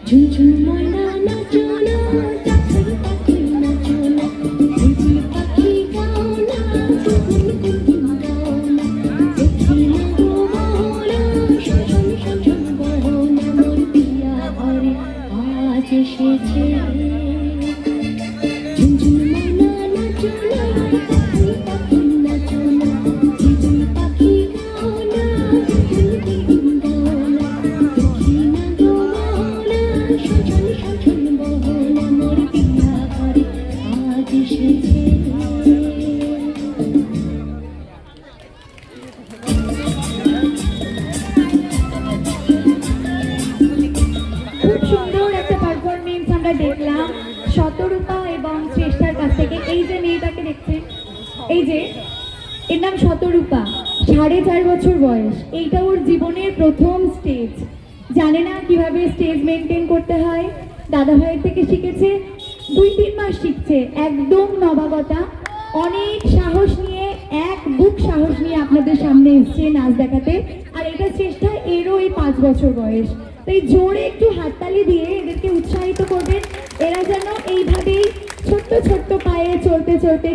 ঝুনঝুন ময়না নাচো না, চাতক পাখি নাচো না, বুলবুল পাখি গাও না, গুনগুন গাও না, দেখি না গো মোরা সজন সজন বহনা, মোর পিয়া ঘরে আজ এসেছে। ঝুনঝুন ময়না নাচো না, চাতক পাখি নাচো না, বুলবুল পাখি গাও না, গুনগুন গাও না, দেখি না গো মোরা সজন সজন বহনা, মোর পিয়া ঘরে আজ এসেছে। খুব সুন্দর একটা পারফরমেন্স আমরা দেখলাম শতরূপা এবং শ্রেষ্ঠার কাছ থেকে। এই যে মেয়েটাকে দেখছেন, এই যে এর নাম শতরূপা, 4.5 বছর বয়স। এইটা ওর জীবনের প্রথম স্টেজ, জানে না কিভাবে স্টেজ মেনটেন করতে হয়, দাদা ভাইয়ের থেকে শিখেছে, 2-3 মাস শিখছে, একদম নবাগতা। অনেক সাহস নিয়ে, এক বুক সাহস নিয়ে আপনাদের সামনে এসছে নাচ দেখাতে। আর এটা চেষ্টা, এরও এই 5 বছর বয়স। তাই জোরে একটু হাততালি দিয়ে এদেরকে উৎসাহিত করবেন, এরা যেন এইভাবেই ছোট্ট ছোট্ট পায়ে চলতে চলতে